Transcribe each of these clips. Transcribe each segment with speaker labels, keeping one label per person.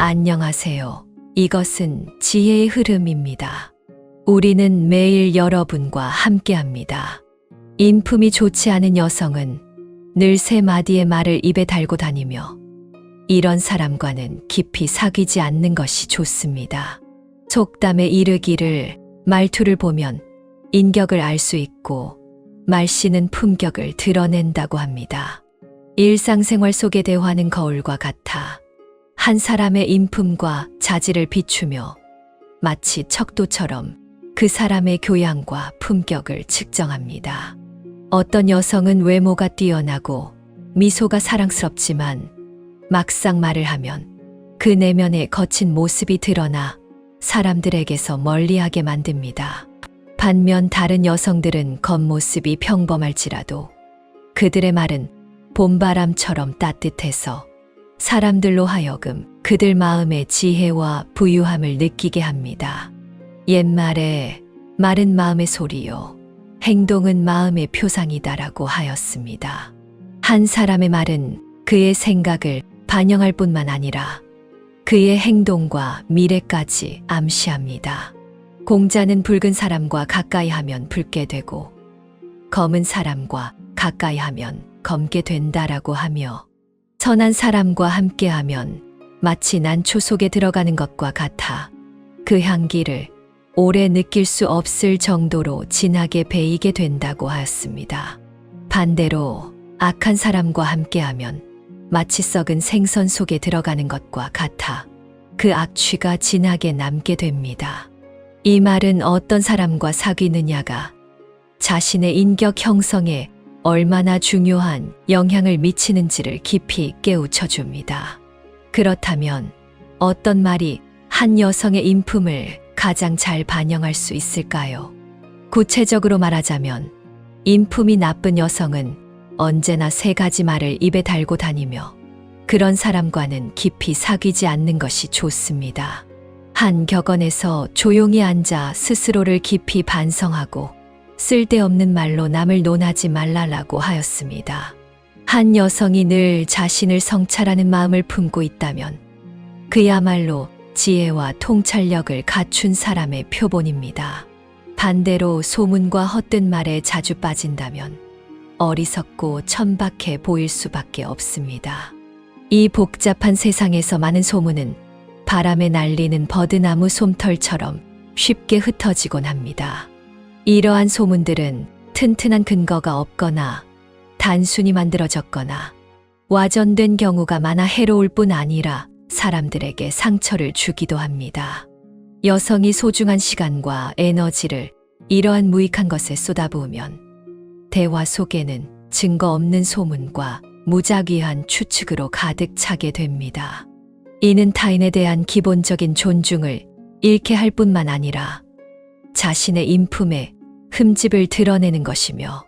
Speaker 1: 안녕하세요. 이것은 지혜의 흐름입니다. 우리는 매일 여러분과 함께합니다. 인품이 좋지 않은 여성은 늘 세 마디의 말을 입에 달고 다니며 이런 사람과는 깊이 사귀지 않는 것이 좋습니다. 속담에 이르기를 말투를 보면 인격을 알 수 있고 말씨는 품격을 드러낸다고 합니다. 일상생활 속의 대화는 거울과 같아 한 사람의 인품과 자질을 비추며 마치 척도처럼 그 사람의 교양과 품격을 측정합니다. 어떤 여성은 외모가 뛰어나고 미소가 사랑스럽지만 막상 말을 하면 그 내면의 거친 모습이 드러나 사람들에게서 멀리하게 만듭니다. 반면 다른 여성들은 겉모습이 평범할지라도 그들의 말은 봄바람처럼 따뜻해서 사람들로 하여금 그들 마음의 지혜와 부유함을 느끼게 합니다. 옛말에 말은 마음의 소리요, 행동은 마음의 표상이다라고 하였습니다. 한 사람의 말은 그의 생각을 반영할 뿐만 아니라 그의 행동과 미래까지 암시합니다. 공자는 붉은 사람과 가까이 하면 붉게 되고 검은 사람과 가까이 하면 검게 된다라고 하며 선한 사람과 함께하면 마치 난초 속에 들어가는 것과 같아 그 향기를 오래 느낄 수 없을 정도로 진하게 배이게 된다고 하였습니다. 반대로 악한 사람과 함께하면 마치 썩은 생선 속에 들어가는 것과 같아 그 악취가 진하게 남게 됩니다. 이 말은 어떤 사람과 사귀느냐가 자신의 인격 형성에 얼마나 중요한 영향을 미치는지를 깊이 깨우쳐 줍니다. 그렇다면 어떤 말이 한 여성의 인품을 가장 잘 반영할 수 있을까요? 구체적으로 말하자면 인품이 나쁜 여성은 언제나 세 가지 말을 입에 달고 다니며 그런 사람과는 깊이 사귀지 않는 것이 좋습니다. 한 격언에서 조용히 앉아 스스로를 깊이 반성하고 쓸데없는 말로 남을 논하지 말라라고 하였습니다. 한 여성이 늘 자신을 성찰하는 마음을 품고 있다면 그야말로 지혜와 통찰력을 갖춘 사람의 표본입니다. 반대로 소문과 헛된 말에 자주 빠진다면 어리석고 천박해 보일 수밖에 없습니다. 이 복잡한 세상에서 많은 소문은 바람에 날리는 버드나무 솜털처럼 쉽게 흩어지곤 합니다. 이러한 소문들은 튼튼한 근거가 없거나 단순히 만들어졌거나 와전된 경우가 많아 해로울 뿐 아니라 사람들에게 상처를 주기도 합니다. 여성이 소중한 시간과 에너지를 이러한 무익한 것에 쏟아부으면 대화 속에는 증거 없는 소문과 무작위한 추측으로 가득 차게 됩니다. 이는 타인에 대한 기본적인 존중을 잃게 할 뿐만 아니라 자신의 인품에 흠집을 드러내는 것이며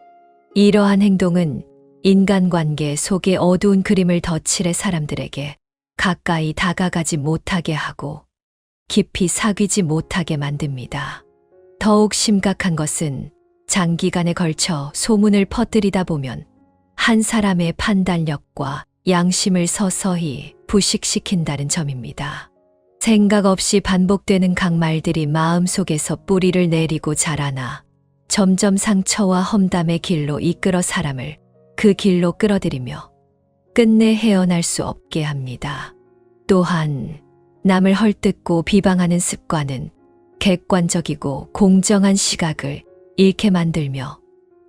Speaker 1: 이러한 행동은 인간관계 속의 어두운 그림을 덧칠해 사람들에게 가까이 다가가지 못하게 하고 깊이 사귀지 못하게 만듭니다. 더욱 심각한 것은 장기간에 걸쳐 소문을 퍼뜨리다 보면 한 사람의 판단력과 양심을 서서히 부식시킨다는 점입니다. 생각 없이 반복되는 강말들이 마음속에서 뿌리를 내리고 자라나 점점 상처와 험담의 길로 이끌어 사람을 그 길로 끌어들이며 끝내 헤어날 수 없게 합니다. 또한 남을 헐뜯고 비방하는 습관은 객관적이고 공정한 시각을 잃게 만들며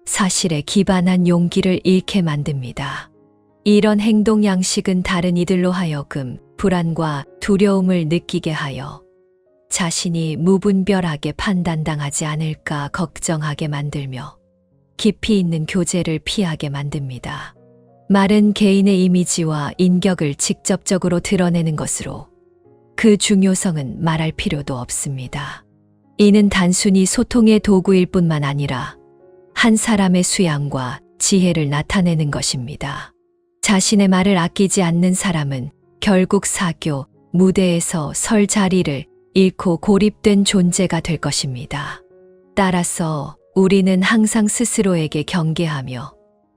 Speaker 1: 사실에 기반한 용기를 잃게 만듭니다. 이런 행동 양식은 다른 이들로 하여금 불안과 두려움을 느끼게 하여 자신이 무분별하게 판단당하지 않을까 걱정하게 만들며 깊이 있는 교제를 피하게 만듭니다. 말은 개인의 이미지와 인격을 직접적으로 드러내는 것으로 그 중요성은 말할 필요도 없습니다. 이는 단순히 소통의 도구일 뿐만 아니라 한 사람의 수양과 지혜를 나타내는 것입니다. 자신의 말을 아끼지 않는 사람은 결국 사교, 무대에서 설 자리를 잃고 고립된 존재가 될 것입니다. 따라서 우리는 항상 스스로에게 경계하며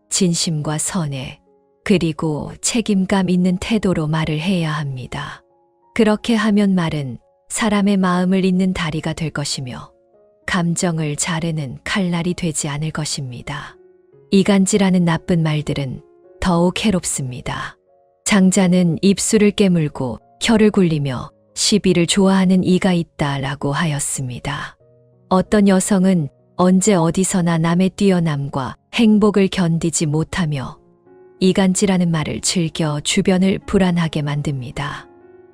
Speaker 1: 진심과 선해 그리고 책임감 있는 태도로 말을 해야 합니다. 그렇게 하면 말은 사람의 마음을 잇는 다리가 될 것이며 감정을 자르는 칼날이 되지 않을 것입니다. 이간질하는 나쁜 말들은 더욱 해롭습니다. 장자는 입술을 깨물고 혀를 굴리며 시비를 좋아하는 이가 있다라고 하였습니다. 어떤 여성은 언제 어디서나 남의 뛰어남과 행복을 견디지 못하며 이간질하는 말을 즐겨 주변을 불안하게 만듭니다.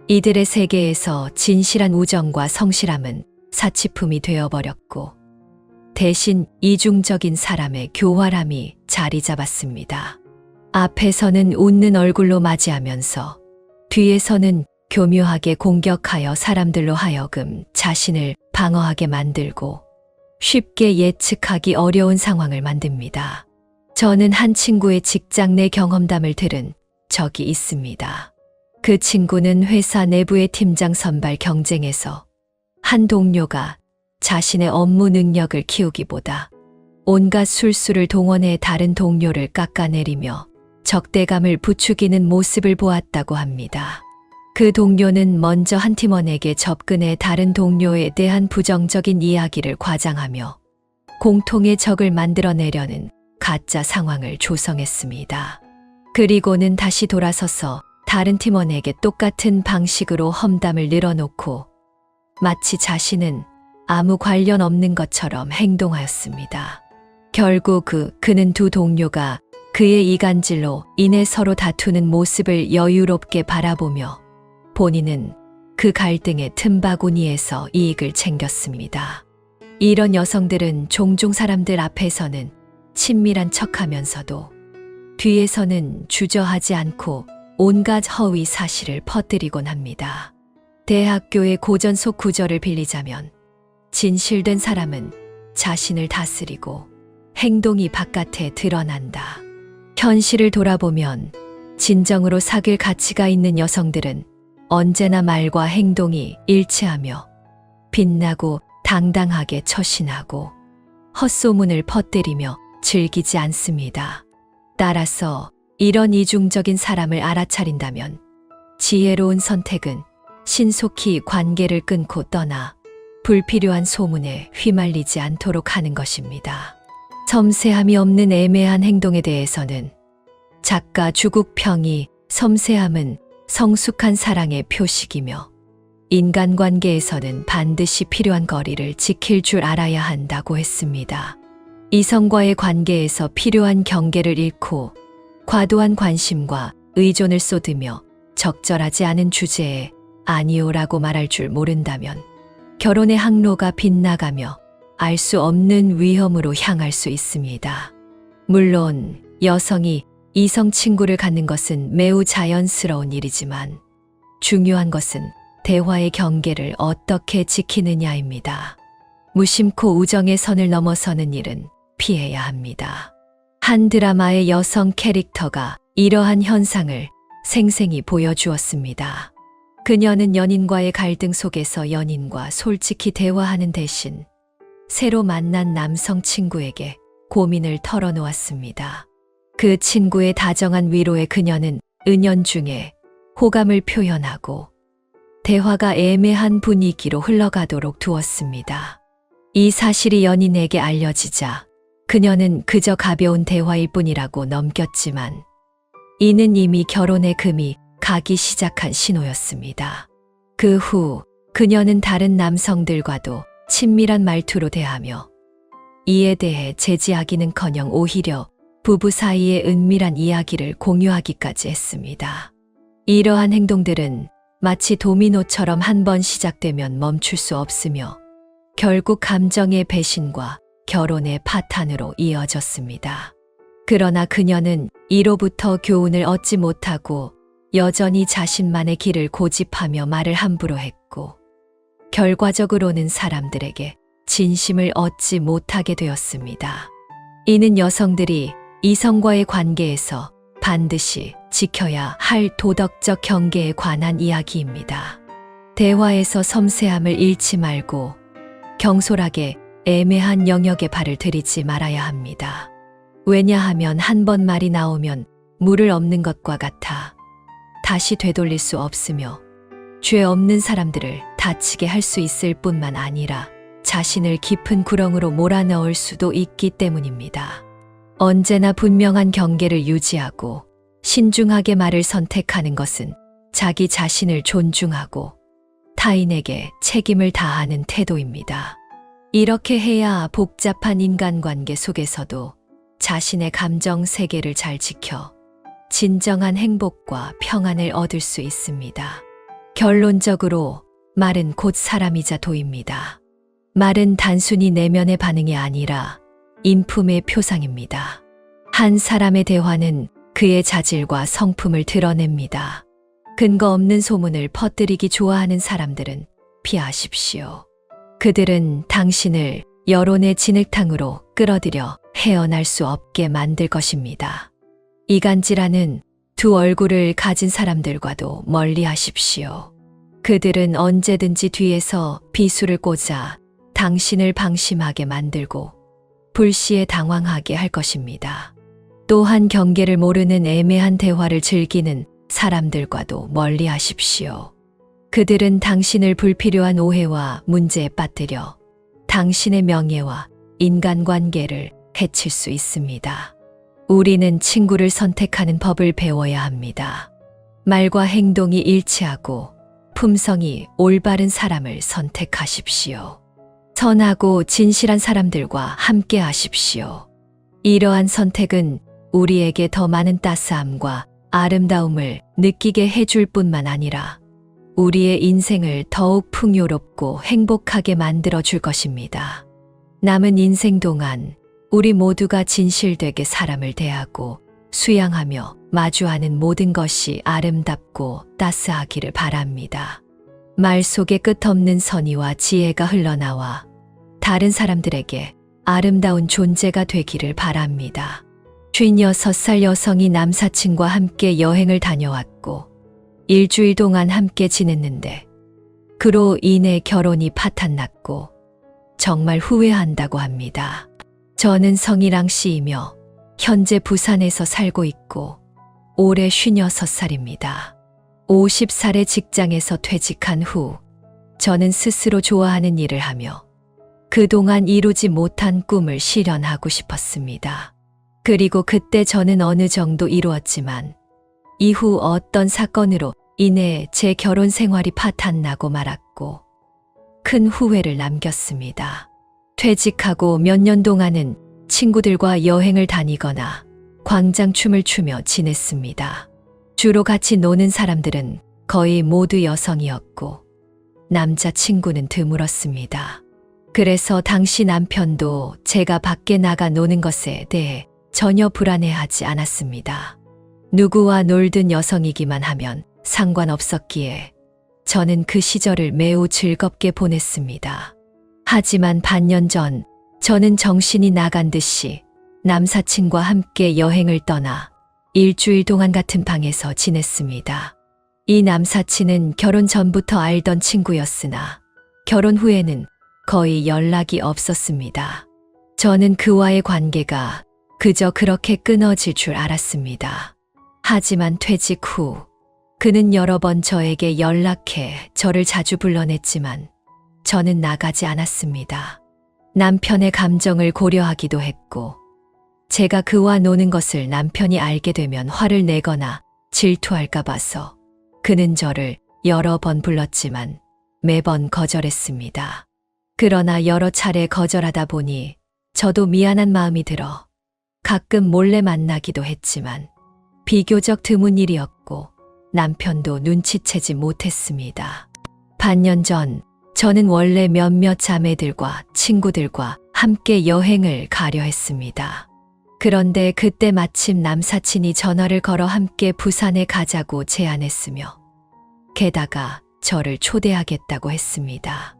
Speaker 1: 이들의 세계에서 진실한 우정과 성실함은 사치품이 되어버렸고 대신 이중적인 사람의 교활함이 자리 잡았습니다. 앞에서는 웃는 얼굴로 맞이하면서 뒤에서는 교묘하게 공격하여 사람들로 하여금 자신을 방어하게 만들고 쉽게 예측하기 어려운 상황을 만듭니다. 저는 한 친구의 직장 내 경험담을 들은 적이 있습니다. 그 친구는 회사 내부의 팀장 선발 경쟁에서 한 동료가 자신의 업무 능력을 키우기보다 온갖 술수를 동원해 다른 동료를 깎아내리며 적대감을 부추기는 모습을 보았다고 합니다. 그 동료는 먼저 한 팀원에게 접근해 다른 동료에 대한 부정적인 이야기를 과장하며 공통의 적을 만들어내려는 가짜 상황을 조성했습니다. 그리고는 다시 돌아서서 다른 팀원에게 똑같은 방식으로 험담을 늘어놓고 마치 자신은 아무 관련 없는 것처럼 행동하였습니다. 결국 그는 두 동료가 그의 이간질로 인해 서로 다투는 모습을 여유롭게 바라보며 본인은 그 갈등의 틈바구니에서 이익을 챙겼습니다. 이런 여성들은 종종 사람들 앞에서는 친밀한 척하면서도 뒤에서는 주저하지 않고 온갖 허위 사실을 퍼뜨리곤 합니다. 대학교의 고전 속 구절을 빌리자면 진실된 사람은 자신을 다스리고 행동이 바깥에 드러난다. 현실을 돌아보면 진정으로 사귈 가치가 있는 여성들은 언제나 말과 행동이 일치하며 빛나고 당당하게 처신하고 헛소문을 퍼뜨리며 즐기지 않습니다. 따라서 이런 이중적인 사람을 알아차린다면 지혜로운 선택은 신속히 관계를 끊고 떠나 불필요한 소문에 휘말리지 않도록 하는 것입니다. 섬세함이 없는 애매한 행동에 대해서는 작가 주국평이 섬세함은 성숙한 사랑의 표식이며 인간관계에서는 반드시 필요한 거리를 지킬 줄 알아야 한다고 했습니다. 이성과의 관계에서 필요한 경계를 잃고 과도한 관심과 의존을 쏟으며 적절하지 않은 주제에 아니오라고 말할 줄 모른다면 결혼의 항로가 빗나가며 알 수 없는 위험으로 향할 수 있습니다. 물론 여성이 이성 친구를 갖는 것은 매우 자연스러운 일이지만 중요한 것은 대화의 경계를 어떻게 지키느냐입니다. 무심코 우정의 선을 넘어서는 일은 피해야 합니다. 한 드라마의 여성 캐릭터가 이러한 현상을 생생히 보여주었습니다. 그녀는 연인과의 갈등 속에서 연인과 솔직히 대화하는 대신 새로 만난 남성 친구에게 고민을 털어놓았습니다. 그 친구의 다정한 위로에 그녀는 은연중에 호감을 표현하고 대화가 애매한 분위기로 흘러가도록 두었습니다. 이 사실이 연인에게 알려지자 그녀는 그저 가벼운 대화일 뿐이라고 넘겼지만 이는 이미 결혼의 금이 가기 시작한 신호였습니다. 그 후 그녀는 다른 남성들과도 친밀한 말투로 대하며 이에 대해 제지하기는커녕 오히려 부부 사이의 은밀한 이야기를 공유하기까지 했습니다. 이러한 행동들은 마치 도미노처럼 한 번 시작되면 멈출 수 없으며 결국 감정의 배신과 결혼의 파탄으로 이어졌습니다. 그러나 그녀는 이로부터 교훈을 얻지 못하고 여전히 자신만의 길을 고집하며 말을 함부로 했고 결과적으로는 사람들에게 진심을 얻지 못하게 되었습니다. 이는 여성들이 이성과의 관계에서 반드시 지켜야 할 도덕적 경계에 관한 이야기입니다. 대화에서 섬세함을 잃지 말고 경솔하게 애매한 영역에 발을 들이지 말아야 합니다. 왜냐하면 한 번 말이 나오면 물을 엎는 것과 같아 다시 되돌릴 수 없으며 죄 없는 사람들을 다치게 할 수 있을 뿐만 아니라 자신을 깊은 구렁으로 몰아넣을 수도 있기 때문입니다. 언제나 분명한 경계를 유지하고 신중하게 말을 선택하는 것은 자기 자신을 존중하고 타인에게 책임을 다하는 태도입니다. 이렇게 해야 복잡한 인간관계 속에서도 자신의 감정 세계를 잘 지켜 진정한 행복과 평안을 얻을 수 있습니다. 결론적으로 말은 곧 사람이자 도입니다. 말은 단순히 내면의 반응이 아니라 인품의 표상입니다. 한 사람의 대화는 그의 자질과 성품을 드러냅니다. 근거 없는 소문을 퍼뜨리기 좋아하는 사람들은 피하십시오. 그들은 당신을 여론의 진흙탕으로 끌어들여 헤어날 수 없게 만들 것입니다. 이간질하는 두 얼굴을 가진 사람들과도 멀리 하십시오. 그들은 언제든지 뒤에서 비수를 꽂아 당신을 방심하게 만들고 불시에 당황하게 할 것입니다. 또한 경계를 모르는 애매한 대화를 즐기는 사람들과도 멀리 하십시오. 그들은 당신을 불필요한 오해와 문제에 빠뜨려 당신의 명예와 인간관계를 해칠 수 있습니다. 우리는 친구를 선택하는 법을 배워야 합니다. 말과 행동이 일치하고 품성이 올바른 사람을 선택하십시오. 선하고 진실한 사람들과 함께 하십시오. 이러한 선택은 우리에게 더 많은 따스함과 아름다움을 느끼게 해줄 뿐만 아니라 우리의 인생을 더욱 풍요롭고 행복하게 만들어 줄 것입니다. 남은 인생 동안 우리 모두가 진실되게 사람을 대하고 수양하며 마주하는 모든 것이 아름답고 따스하기를 바랍니다. 말 속에 끝없는 선의와 지혜가 흘러나와 다른 사람들에게 아름다운 존재가 되기를 바랍니다. 56살 여성이 남사친과 함께 여행을 다녀왔고 일주일 동안 함께 지냈는데 그로 인해 결혼이 파탄났고 정말 후회한다고 합니다. 저는 성희랑 씨이며 현재 부산에서 살고 있고 올해 56살입니다. 50살의 직장에서 퇴직한 후 저는 스스로 좋아하는 일을 하며 그동안 이루지 못한 꿈을 실현하고 싶었습니다. 그리고 그때 저는 어느 정도 이루었지만 이후 어떤 사건으로 인해 제 결혼 생활이 파탄나고 말았고 큰 후회를 남겼습니다. 퇴직하고 몇 년 동안은 친구들과 여행을 다니거나 광장춤을 추며 지냈습니다. 주로 같이 노는 사람들은 거의 모두 여성이었고 남자친구는 드물었습니다. 그래서 당시 남편도 제가 밖에 나가 노는 것에 대해 전혀 불안해하지 않았습니다. 누구와 놀든 여성이기만 하면 상관없었기에 저는 그 시절을 매우 즐겁게 보냈습니다. 하지만 반년 전 저는 정신이 나간 듯이 남사친과 함께 여행을 떠나 일주일 동안 같은 방에서 지냈습니다. 이 남사친은 결혼 전부터 알던 친구였으나 결혼 후에는 거의 연락이 없었습니다. 저는 그와의 관계가 그저 그렇게 끊어질 줄 알았습니다. 하지만 퇴직 후 그는 여러 번 저에게 연락해 저를 자주 불러냈지만 저는 나가지 않았습니다. 남편의 감정을 고려하기도 했고 제가 그와 노는 것을 남편이 알게 되면 화를 내거나 질투할까 봐서 그는 저를 여러 번 불렀지만 매번 거절했습니다. 그러나 여러 차례 거절하다 보니 저도 미안한 마음이 들어 가끔 몰래 만나기도 했지만 비교적 드문 일이었고 남편도 눈치채지 못했습니다. 반년 전 저는 원래 몇몇 자매들과 친구들과 함께 여행을 가려 했습니다. 그런데 그때 마침 남사친이 전화를 걸어 함께 부산에 가자고 제안했으며 게다가 저를 초대하겠다고 했습니다.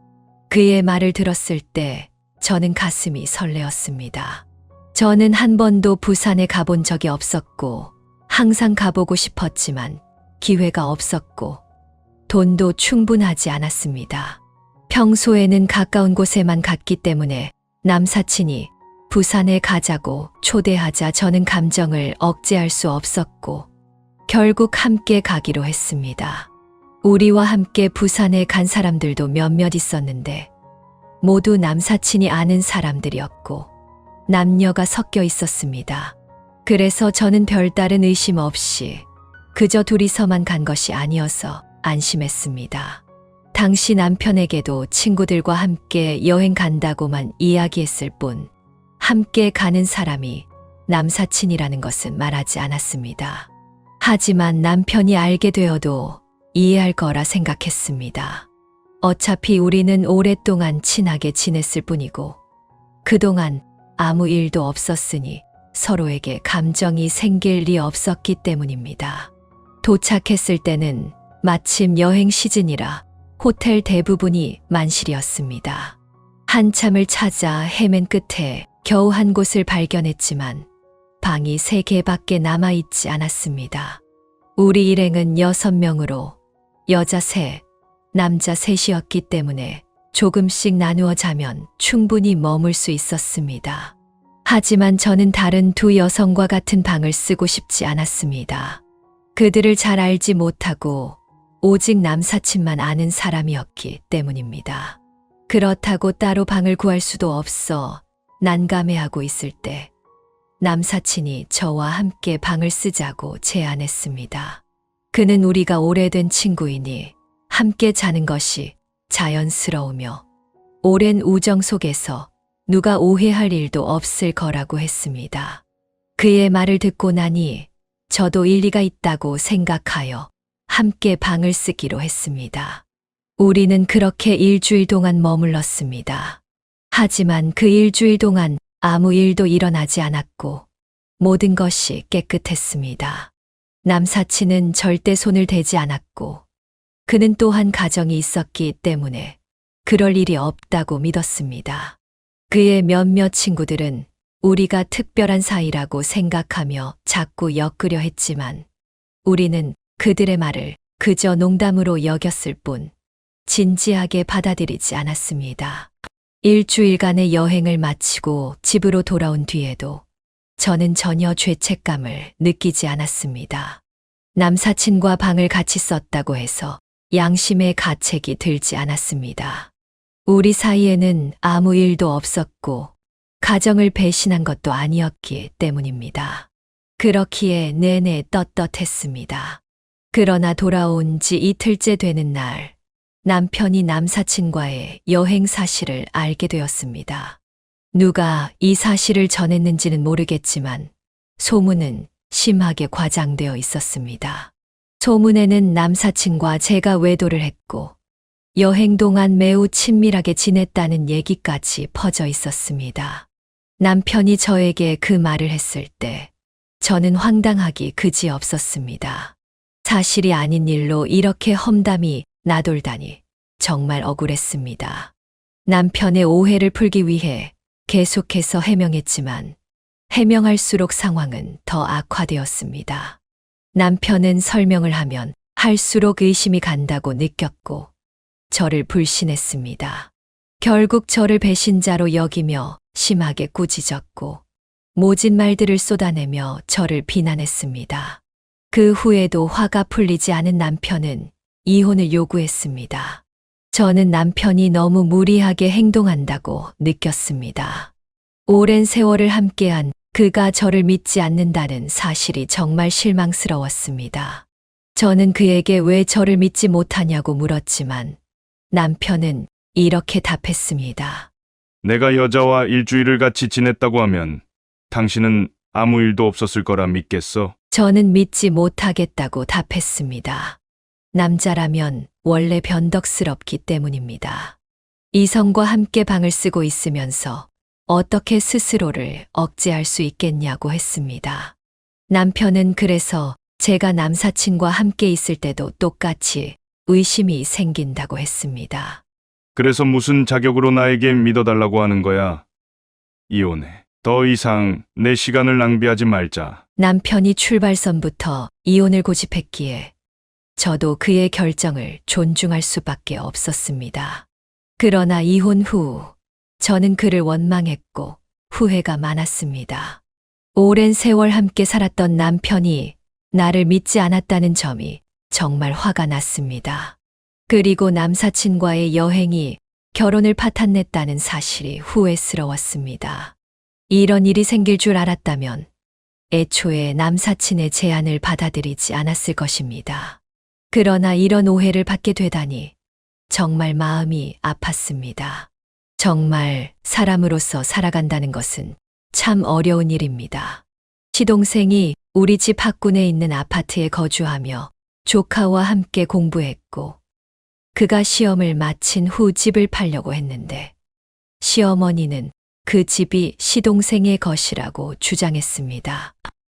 Speaker 1: 그의 말을 들었을 때 저는 가슴이 설레었습니다. 저는 한 번도 부산에 가본 적이 없었고 항상 가보고 싶었지만 기회가 없었고 돈도 충분하지 않았습니다. 평소에는 가까운 곳에만 갔기 때문에 남사친이 부산에 가자고 초대하자 저는 감정을 억제할 수 없었고 결국 함께 가기로 했습니다. 우리와 함께 부산에 간 사람들도 몇몇 있었는데 모두 남사친이 아는 사람들이었고 남녀가 섞여 있었습니다. 그래서 저는 별다른 의심 없이 그저 둘이서만 간 것이 아니어서 안심했습니다. 당시 남편에게도 친구들과 함께 여행 간다고만 이야기했을 뿐 함께 가는 사람이 남사친이라는 것은 말하지 않았습니다. 하지만 남편이 알게 되어도 이해할 거라 생각했습니다. 어차피 우리는 오랫동안 친하게 지냈을 뿐이고 그동안 아무 일도 없었으니 서로에게 감정이 생길 리 없었기 때문입니다. 도착했을 때는 마침 여행 시즌이라 호텔 대부분이 만실이었습니다. 한참을 찾아 헤맨 끝에 겨우 한 곳을 발견했지만 방이 3개밖에 남아있지 않았습니다. 우리 일행은 6명으로 여자 3, 남자 3이었기 때문에 조금씩 나누어 자면 충분히 머물 수 있었습니다. 하지만 저는 다른 2 여성과 같은 방을 쓰고 싶지 않았습니다. 그들을 잘 알지 못하고 오직 남사친만 아는 사람이었기 때문입니다. 그렇다고 따로 방을 구할 수도 없어 난감해하고 있을 때 남사친이 저와 함께 방을 쓰자고 제안했습니다. 그는 우리가 오래된 친구이니 함께 자는 것이 자연스러우며 오랜 우정 속에서 누가 오해할 일도 없을 거라고 했습니다. 그의 말을 듣고 나니 저도 일리가 있다고 생각하여 함께 방을 쓰기로 했습니다. 우리는 그렇게 일주일 동안 머물렀습니다. 하지만 그 일주일 동안 아무 일도 일어나지 않았고 모든 것이 깨끗했습니다. 남사친은 절대 손을 대지 않았고 그는 또한 가정이 있었기 때문에 그럴 일이 없다고 믿었습니다. 그의 몇몇 친구들은 우리가 특별한 사이라고 생각하며 자꾸 엮으려 했지만 우리는 그들의 말을 그저 농담으로 여겼을 뿐 진지하게 받아들이지 않았습니다. 일주일간의 여행을 마치고 집으로 돌아온 뒤에도 저는 전혀 죄책감을 느끼지 않았습니다. 남사친과 방을 같이 썼다고 해서 양심의 가책이 들지 않았습니다. 우리 사이에는 아무 일도 없었고 가정을 배신한 것도 아니었기 때문입니다. 그렇기에 내내 떳떳했습니다. 그러나 돌아온 지 이틀째 되는 날 남편이 남사친과의 여행 사실을 알게 되었습니다. 누가 이 사실을 전했는지는 모르겠지만 소문은 심하게 과장되어 있었습니다. 소문에는 남사친과 제가 외도를 했고 여행 동안 매우 친밀하게 지냈다는 얘기까지 퍼져 있었습니다. 남편이 저에게 그 말을 했을 때 저는 황당하기 그지없었습니다. 사실이 아닌 일로 이렇게 험담이 나돌다니 정말 억울했습니다. 남편의 오해를 풀기 위해 계속해서 해명했지만 해명할수록 상황은 더 악화되었습니다. 남편은 설명을 하면 할수록 의심이 간다고 느꼈고 저를 불신했습니다. 결국 저를 배신자로 여기며 심하게 꾸짖었고 모진 말들을 쏟아내며 저를 비난했습니다. 그 후에도 화가 풀리지 않은 남편은 이혼을 요구했습니다. 저는 남편이 너무 무리하게 행동한다고 느꼈습니다. 오랜 세월을 함께한 그가 저를 믿지 않는다는 사실이 정말 실망스러웠습니다. 저는 그에게 왜 저를 믿지 못하냐고 물었지만 남편은 이렇게 답했습니다.
Speaker 2: 내가 여자와 일주일을 같이 지냈다고 하면 당신은 아무 일도 없었을 거라 믿겠어?
Speaker 1: 저는 믿지 못하겠다고 답했습니다. 남자라면 원래 변덕스럽기 때문입니다. 이성과 함께 방을 쓰고 있으면서 어떻게 스스로를 억제할 수 있겠냐고 했습니다. 남편은 그래서 제가 남사친과 함께 있을 때도 똑같이 의심이 생긴다고 했습니다.
Speaker 2: 그래서 무슨 자격으로 나에게 믿어달라고 하는 거야? 이혼해. 더 이상 내 시간을 낭비하지 말자.
Speaker 1: 남편이 출발선부터 이혼을 고집했기에 저도 그의 결정을 존중할 수밖에 없었습니다. 그러나 이혼 후 저는 그를 원망했고 후회가 많았습니다. 오랜 세월 함께 살았던 남편이 나를 믿지 않았다는 점이 정말 화가 났습니다. 그리고 남사친과의 여행이 결혼을 파탄냈다는 사실이 후회스러웠습니다. 이런 일이 생길 줄 알았다면 애초에 남사친의 제안을 받아들이지 않았을 것입니다. 그러나 이런 오해를 받게 되다니 정말 마음이 아팠습니다. 정말 사람으로서 살아간다는 것은 참 어려운 일입니다. 시동생이 우리 집 학군에 있는 아파트에 거주하며 조카와 함께 공부했고, 그가 시험을 마친 후 집을 팔려고 했는데, 시어머니는 그 집이 시동생의 것이라고 주장했습니다.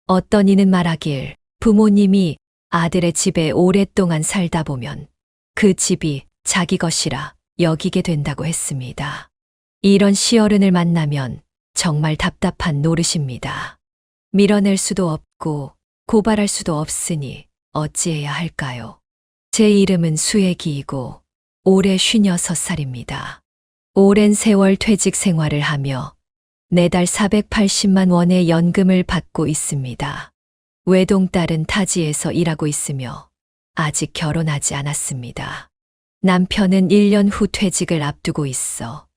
Speaker 1: 어떤 이는 말하길 부모님이 아들의 집에 오랫동안 살다 보면 그 집이 자기 것이라 여기게 된다고 했습니다. 이런 시어른을 만나면 정말 답답한 노릇입니다. 밀어낼 수도 없고 고발할 수도 없으니 어찌해야 할까요? 제 이름은 수혜기이고 올해 56살입니다. 오랜 세월 퇴직 생활을 하며 매달 480만 원의 연금을 받고 있습니다. 외동딸은 타지에서 일하고 있으며 아직 결혼하지 않았습니다. 남편은 1년 후 퇴직을 앞두고 있어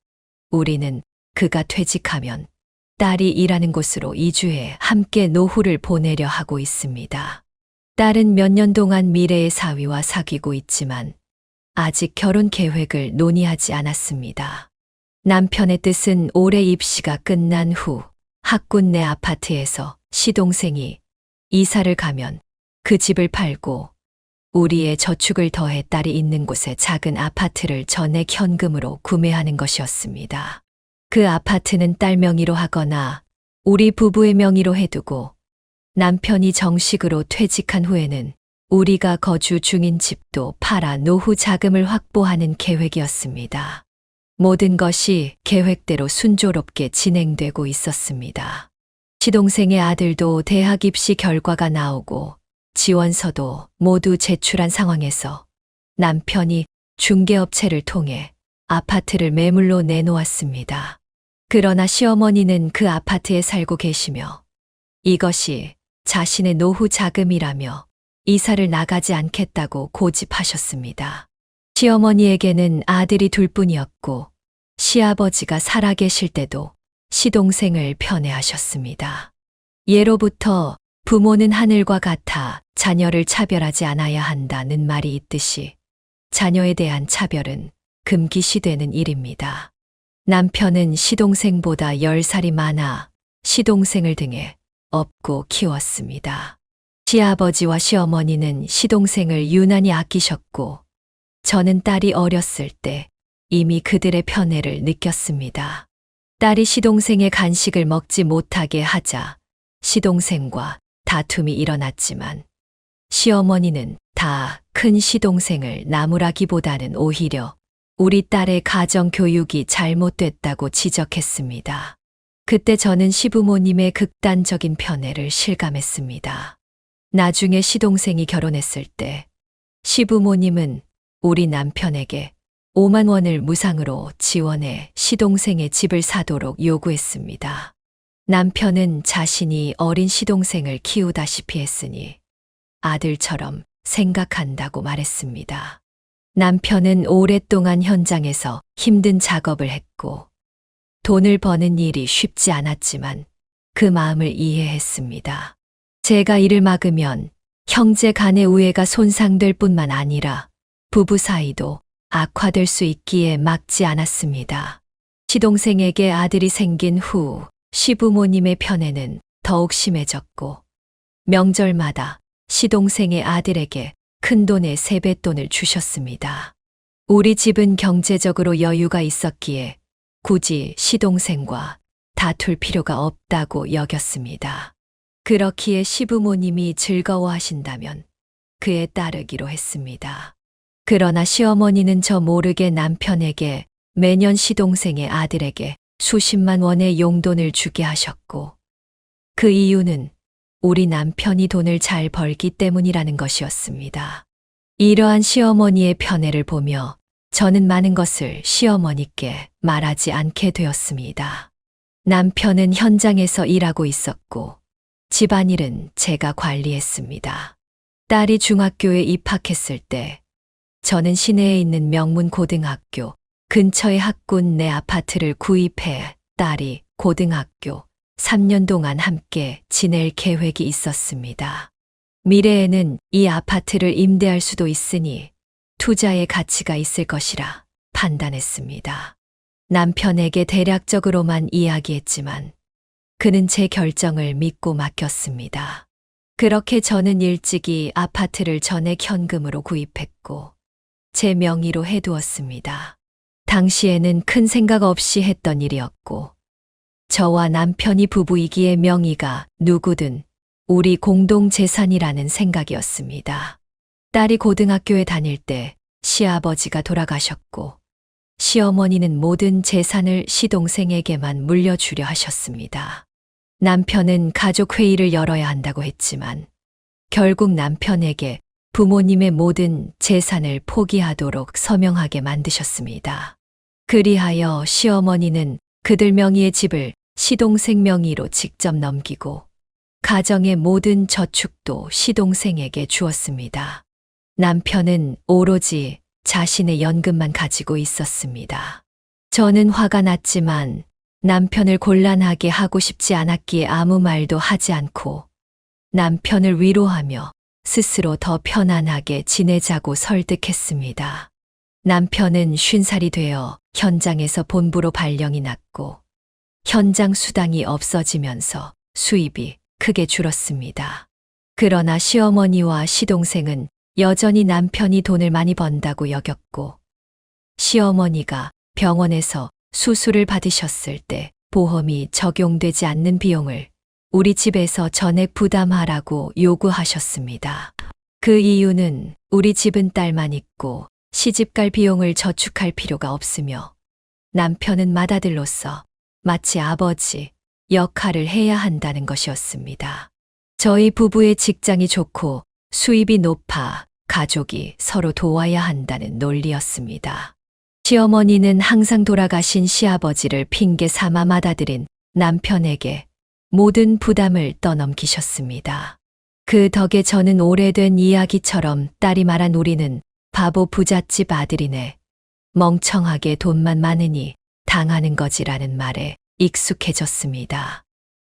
Speaker 1: 우리는 그가 퇴직하면 딸이 일하는 곳으로 이주해 함께 노후를 보내려 하고 있습니다. 딸은 몇 년 동안 미래의 사위와 사귀고 있지만 아직 결혼 계획을 논의하지 않았습니다. 남편의 뜻은 올해 입시가 끝난 후 학군 내 아파트에서 시동생이 이사를 가면 그 집을 팔고 우리의 저축을 더해 딸이 있는 곳에 작은 아파트를 전액 현금으로 구매하는 것이었습니다. 그 아파트는 딸 명의로 하거나 우리 부부의 명의로 해두고 남편이 정식으로 퇴직한 후에는 우리가 거주 중인 집도 팔아 노후 자금을 확보하는 계획이었습니다. 모든 것이 계획대로 순조롭게 진행되고 있었습니다. 시동생의 아들도 대학 입시 결과가 나오고 지원서도 모두 제출한 상황에서 남편이 중개업체를 통해 아파트를 매물로 내놓았습니다. 그러나 시어머니는 그 아파트에 살고 계시며 이것이 자신의 노후 자금이라며 이사를 나가지 않겠다고 고집하셨습니다. 시어머니에게는 아들이 둘뿐이었고 시아버지가 살아계실 때도 시동생을 편애하셨습니다. 예로부터 부모는 하늘과 같아 자녀를 차별하지 않아야 한다는 말이 있듯이 자녀에 대한 차별은 금기시되는 일입니다. 남편은 시동생보다 10살이 많아 시동생을 등에 업고 키웠습니다. 시아버지와 시어머니는 시동생을 유난히 아끼셨고 저는 딸이 어렸을 때 이미 그들의 편애를 느꼈습니다. 딸이 시동생의 간식을 먹지 못하게 하자 시동생과 다툼이 일어났지만 시어머니는 다 큰 시동생을 나무라기보다는 오히려 우리 딸의 가정 교육이 잘못됐다고 지적했습니다. 그때 저는 시부모님의 극단적인 편애를 실감했습니다. 나중에 시동생이 결혼했을 때 시부모님은 우리 남편에게 5만 원을 무상으로 지원해 시동생의 집을 사도록 요구했습니다. 남편은 자신이 어린 시동생을 키우다시피 했으니 아들처럼 생각한다고 말했습니다. 남편은 오랫동안 현장에서 힘든 작업을 했고 돈을 버는 일이 쉽지 않았지만 그 마음을 이해했습니다. 제가 일을 막으면 형제 간의 우애가 손상될 뿐만 아니라 부부 사이도 악화될 수 있기에 막지 않았습니다. 시동생에게 아들이 생긴 후 시부모님의 편애는 더욱 심해졌고 명절마다 시동생의 아들에게 큰돈의 세뱃돈을 주셨습니다. 우리 집은 경제적으로 여유가 있었기에 굳이 시동생과 다툴 필요가 없다고 여겼습니다. 그렇기에 시부모님이 즐거워하신다면 그에 따르기로 했습니다. 그러나 시어머니는 저 모르게 남편에게 매년 시동생의 아들에게 수십만 원의 용돈을 주게 하셨고 그 이유는 우리 남편이 돈을 잘 벌기 때문이라는 것이었습니다. 이러한 시어머니의 편애를 보며 저는 많은 것을 시어머니께 말하지 않게 되었습니다. 남편은 현장에서 일하고 있었고 집안일은 제가 관리했습니다. 딸이 중학교에 입학했을 때 저는 시내에 있는 명문 고등학교 근처의 학군 내 아파트를 구입해 딸이 고등학교 3년 동안 함께 지낼 계획이 있었습니다. 미래에는 이 아파트를 임대할 수도 있으니 투자의 가치가 있을 것이라 판단했습니다. 남편에게 대략적으로만 이야기했지만 그는 제 결정을 믿고 맡겼습니다. 그렇게 저는 일찍이 아파트를 전액 현금으로 구입했고 제 명의로 해두었습니다. 당시에는 큰 생각 없이 했던 일이었고 저와 남편이 부부이기에 명의가 누구든 우리 공동 재산이라는 생각이었습니다. 딸이 고등학교에 다닐 때 시아버지가 돌아가셨고 시어머니는 모든 재산을 시동생에게만 물려주려 하셨습니다. 남편은 가족 회의를 열어야 한다고 했지만 결국 남편에게 부모님의 모든 재산을 포기하도록 서명하게 만드셨습니다. 그리하여 시어머니는 그들 명의의 집을 시동생 명의로 직접 넘기고 가정의 모든 저축도 시동생에게 주었습니다. 남편은 오로지 자신의 연금만 가지고 있었습니다. 저는 화가 났지만 남편을 곤란하게 하고 싶지 않았기에 아무 말도 하지 않고 남편을 위로하며 스스로 더 편안하게 지내자고 설득했습니다. 남편은 50살이 되어 현장에서 본부로 발령이 났고 현장 수당이 없어지면서 수입이 크게 줄었습니다. 그러나 시어머니와 시동생은 여전히 남편이 돈을 많이 번다고 여겼고 시어머니가 병원에서 수술을 받으셨을 때 보험이 적용되지 않는 비용을 우리 집에서 전액 부담하라고 요구하셨습니다. 그 이유는 우리 집은 딸만 있고 시집갈 비용을 저축할 필요가 없으며 남편은 맏아들로서 마치 아버지 역할을 해야 한다는 것이었습니다. 저희 부부의 직장이 좋고 수입이 높아 가족이 서로 도와야 한다는 논리였습니다. 시어머니는 항상 돌아가신 시아버지를 핑계 삼아 맏아들인 남편에게 모든 부담을 떠넘기셨습니다. 그 덕에 저는 오래된 이야기처럼 딸이 말한 우리는 바보 부잣집 아들이네. 멍청하게 돈만 많으니 당하는 거지라는 말에 익숙해졌습니다.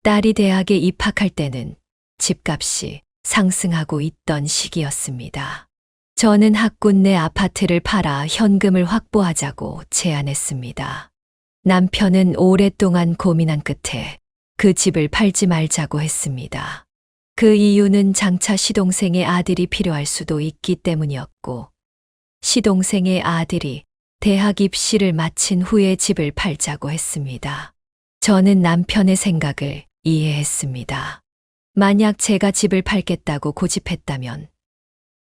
Speaker 1: 딸이 대학에 입학할 때는 집값이 상승하고 있던 시기였습니다. 저는 학군 내 아파트를 팔아 현금을 확보하자고 제안했습니다. 남편은 오랫동안 고민한 끝에 그 집을 팔지 말자고 했습니다. 그 이유는 장차 시동생의 아들이 필요할 수도 있기 때문이었고 시동생의 아들이 대학 입시를 마친 후에 집을 팔자고 했습니다. 저는 남편의 생각을 이해했습니다. 만약 제가 집을 팔겠다고 고집했다면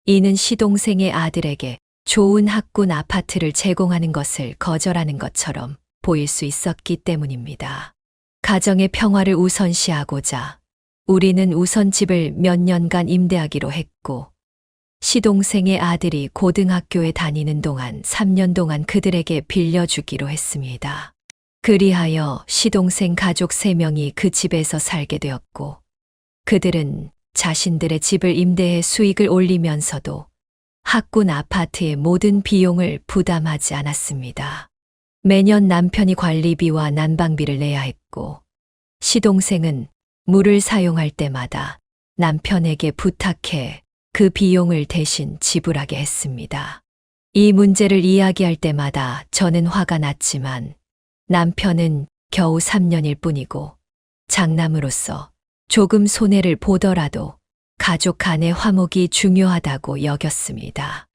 Speaker 1: 이는 시동생의 아들에게 좋은 학군 아파트를 제공하는 것을 거절하는 것처럼 보일 수 있었기 때문입니다. 가정의 평화를 우선시하고자 우리는 우선 집을 몇 년간 임대하기로 했고 시동생의 아들이 고등학교에 다니는 동안 3년 동안 그들에게 빌려주기로 했습니다. 그리하여 시동생 가족 3명이 그 집에서 살게 되었고 그들은 자신들의 집을 임대해 수익을 올리면서도 학군 아파트의 모든 비용을 부담하지 않았습니다. 매년 남편이 관리비와 난방비를 내야 했고 시동생은 물을 사용할 때마다 남편에게 부탁해 그 비용을 대신 지불하게 했습니다. 이 문제를 이야기할 때마다 저는 화가 났지만 남편은 겨우 3년일 뿐이고 장남으로서 조금 손해를 보더라도 가족 간의 화목이 중요하다고 여겼습니다.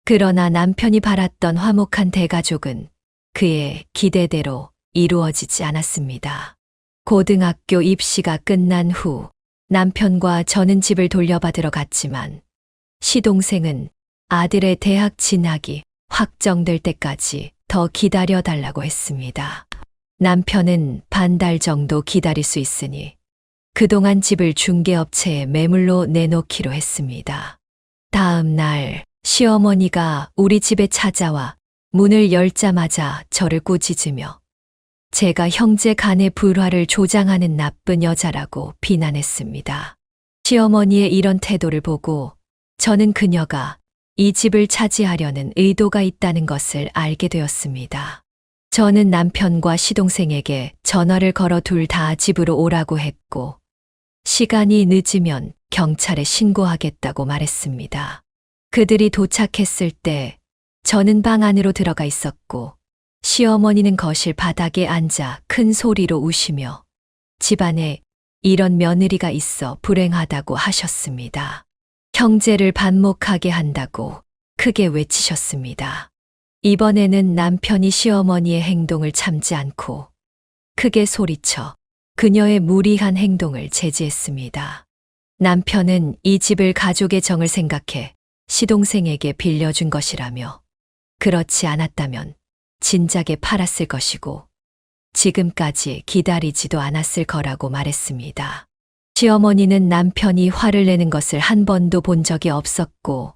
Speaker 1: 그러나 남편이 바랐던 화목한 대가족은 그의 기대대로 이루어지지 않았습니다. 고등학교 입시가 끝난 후 남편과 저는 집을 돌려받으러 갔지만 시동생은 아들의 대학 진학이 확정될 때까지 더 기다려달라고 했습니다. 남편은 반달 정도 기다릴 수 있으니 그동안 집을 중개업체에 매물로 내놓기로 했습니다. 다음 날 시어머니가 우리 집에 찾아와 문을 열자마자 저를 꾸짖으며 제가 형제 간의 불화를 조장하는 나쁜 여자라고 비난했습니다. 시어머니의 이런 태도를 보고 저는 그녀가 이 집을 차지하려는 의도가 있다는 것을 알게 되었습니다. 저는 남편과 시동생에게 전화를 걸어 둘 다 집으로 오라고 했고, 시간이 늦으면 경찰에 신고하겠다고 말했습니다. 그들이 도착했을 때 저는 방 안으로 들어가 있었고, 시어머니는 거실 바닥에 앉아 큰 소리로 우시며 집안에 이런 며느리가 있어 불행하다고 하셨습니다. 형제를 반목하게 한다고 크게 외치셨습니다. 이번에는 남편이 시어머니의 행동을 참지 않고 크게 소리쳐 그녀의 무리한 행동을 제지했습니다. 남편은 이 집을 가족의 정을 생각해 시동생에게 빌려준 것이라며, 그렇지 않았다면 진작에 팔았을 것이고 지금까지 기다리지도 않았을 거라고 말했습니다. 시어머니는 남편이 화를 내는 것을 한 번도 본 적이 없었고,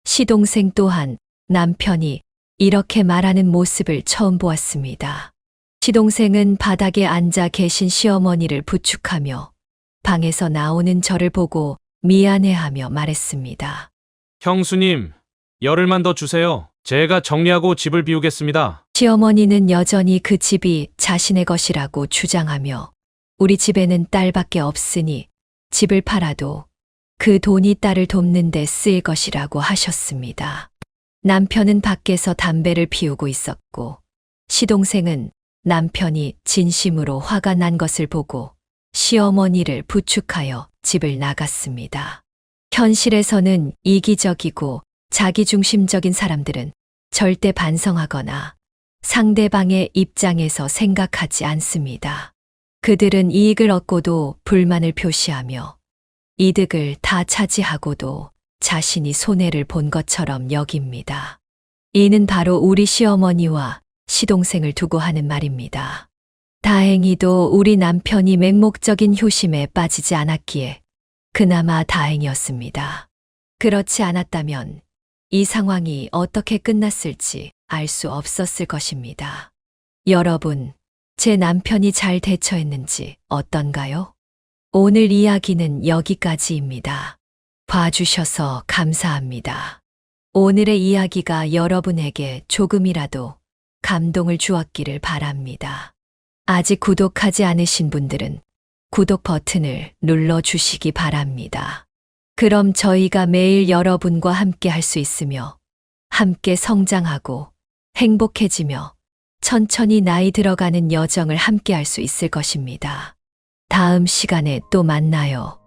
Speaker 1: 시동생 또한 남편이 이렇게 말하는 모습을 처음 보았습니다. 시동생은 바닥에 앉아 계신 시어머니를 부축하며 방에서 나오는 저를 보고 미안해하며 말했습니다.
Speaker 3: 형수님, 열흘만 더 주세요. 제가 정리하고 집을 비우겠습니다.
Speaker 1: 시어머니는 여전히 그 집이 자신의 것이라고 주장하며, 우리 집에는 딸밖에 없으니 집을 팔아도 그 돈이 딸을 돕는 데 쓰일 것이라고 하셨습니다. 남편은 밖에서 담배를 피우고 있었고, 시동생은 남편이 진심으로 화가 난 것을 보고 시어머니를 부축하여 집을 나갔습니다. 현실에서는 이기적이고 자기중심적인 사람들은 절대 반성하거나 상대방의 입장에서 생각하지 않습니다. 그들은 이익을 얻고도 불만을 표시하며 이득을 다 차지하고도 자신이 손해를 본 것처럼 여깁니다. 이는 바로 우리 시어머니와 시동생을 두고 하는 말입니다. 다행히도 우리 남편이 맹목적인 효심에 빠지지 않았기에 그나마 다행이었습니다. 그렇지 않았다면 이 상황이 어떻게 끝났을지 알 수 없었을 것입니다. 여러분, 제 남편이 잘 대처했는지 어떤가요? 오늘 이야기는 여기까지입니다. 봐주셔서 감사합니다. 오늘의 이야기가 여러분에게 조금이라도 감동을 주었기를 바랍니다. 아직 구독하지 않으신 분들은 구독 버튼을 눌러주시기 바랍니다. 그럼 저희가 매일 여러분과 함께 할 수 있으며 함께 성장하고 행복해지며 천천히 나이 들어가는 여정을 함께 할 수 있을 것입니다. 다음 시간에 또 만나요.